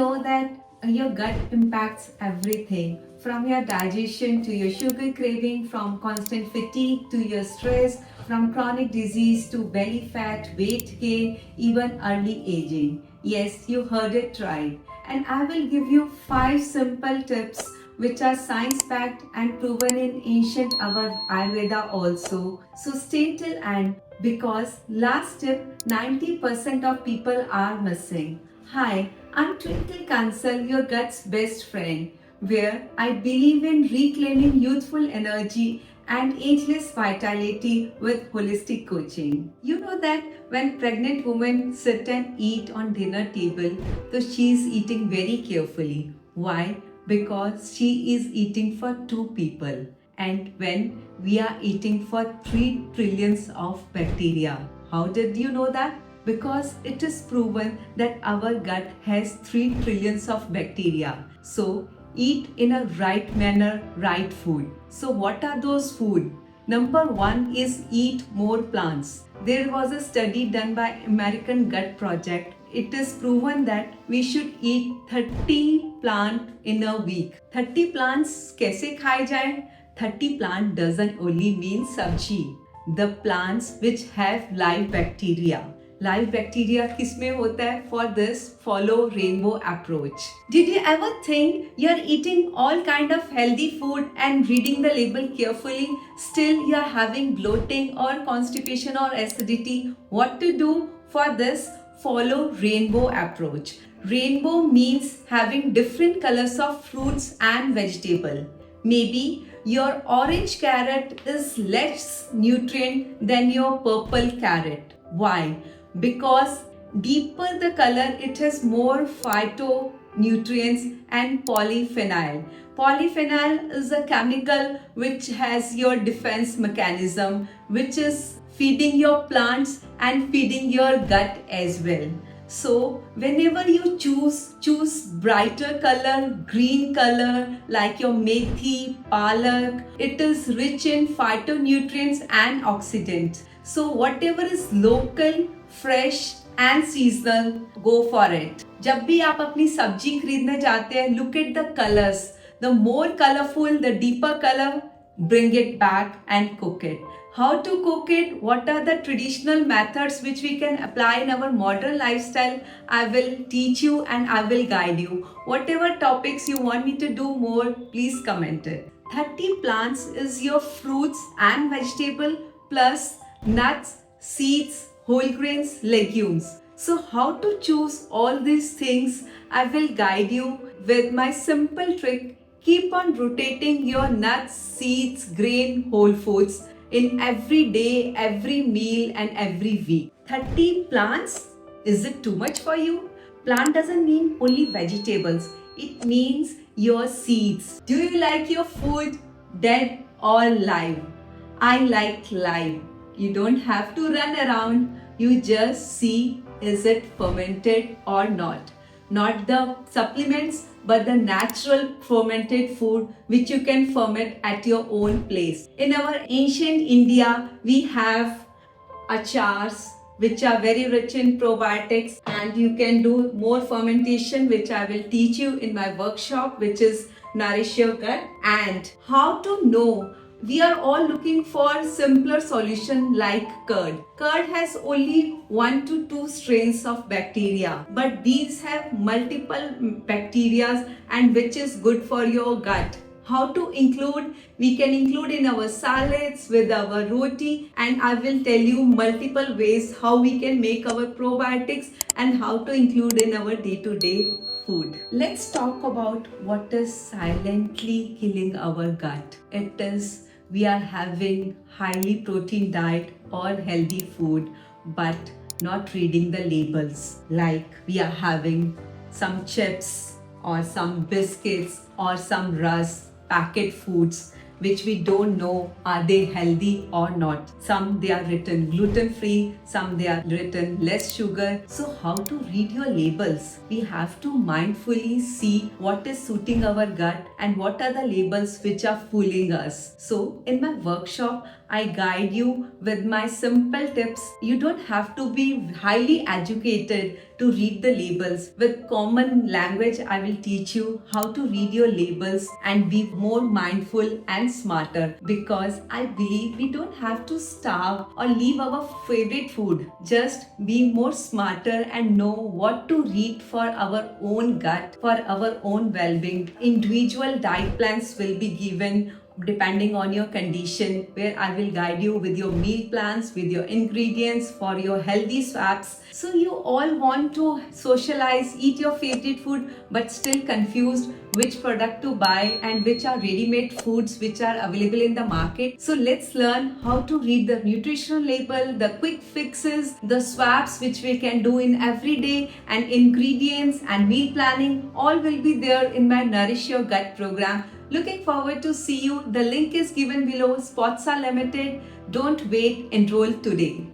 know that your gut impacts everything from your digestion to your sugar craving, from constant fatigue to your stress, from chronic disease to belly fat, weight gain, even early aging. Yes, you heard it right. And I will give you 5 simple tips which are science backed and proven in ancient Ayurveda also. So stay till end because last tip 90% of people are missing. Hi, I'm Twinkle Kansal, your gut's best friend, where I believe in reclaiming youthful energy and ageless vitality with holistic coaching. You know that when pregnant women sit and eat on dinner table, so she is eating very carefully. Why? Because she is eating for 2 people. And when we are eating for 3 trillions of bacteria. How did you know that? Because it is proven that our gut has 3 trillions of bacteria. So eat in a right manner, right food. So what are those food? Number 1 is eat more plants. There was a study done by American Gut Project. It is proven that we should eat 30 plant in a week. 30 plants कैसे खाए जाए? 30 plant doesn't only mean sabji. The plants which have live bacteria. Live bacteria किसमें होता है? For this, follow rainbow approach. Did you ever think you're eating all kind of healthy food and reading the label carefully, still you're having bloating or constipation or acidity? What to do for this? Follow rainbow approach. Rainbow means having different colors of fruits and vegetable. Maybe your orange carrot is less nutrient than your purple carrot. Why? Because deeper the color, it has more phytonutrients and polyphenol. Polyphenol is a chemical which has your defense mechanism, which is feeding your plants and feeding your gut as well. So whenever you choose brighter color, green color like your methi, palak. It is rich in phytonutrients and oxidants. So whatever is local, fresh and seasonal, go for it. जब भी आप अपनी सब्जी खरीदने जाते हैं, look at the colors. The more colorful, the deeper color, bring it back and cook it. How to cook it? What are the traditional methods which we can apply in our modern lifestyle? I will teach you and I will guide you. Whatever topics you want me to do more, please comment it. 30 plants is your fruits and vegetable plus nuts, seeds, whole grains, legumes. So how to choose all these things? I will guide you with my simple trick. Keep on rotating your nuts, seeds, grain, whole foods in every day, every meal and every week. 30 plants? Is it too much for you? Plant doesn't mean only vegetables. It means your seeds. Do you like your food dead or live? I like live. You don't have to run around. You just see is it fermented or not. Not the supplements, but the natural fermented food which you can ferment at your own place. In our ancient India, we have achars which are very rich in probiotics, and you can do more fermentation which I will teach you in my workshop, which is Nourish Your Gut. And how to know, we are all looking for simpler solution like curd. Curd has only 1 to 2 strains of bacteria, but these have multiple bacteria and which is good for your gut. How to include? We can include in our salads, with our roti, and I will tell you multiple ways how we can make our probiotics and how to include in our day-to-day food. Let's talk about what is silently killing our gut. It is we are having highly protein diet or healthy food but not reading the labels. Like we are having some chips or some biscuits or some rusk, packet foods which we don't know are they healthy or not. Some they are written gluten free, some they are written less sugar. So how to read your labels? We have to mindfully see what is suiting our gut and what are the labels which are fooling us. So in my workshop, I guide you with my simple tips. You don't have to be highly educated to read the labels. With common language, I will teach you how to read your labels and be more mindful and smarter, because I believe we don't have to starve or leave our favorite food. Just be more smarter and know what to read for our own gut, for our own well-being. Individual diet plans will be given depending on your condition, where I will guide you with your meal plans, with your ingredients for your healthy swaps. So you all want to socialize, eat your favorite food, but still confused which product to buy and which are ready-made foods which are available in the market. So let's learn how to read the nutritional label, the quick fixes, the swaps which we can do in every day, and ingredients and meal planning. All will be there in my Nourish Your Gut program. Looking forward to see you. The link is given below. Spots are limited. Don't wait. Enroll today.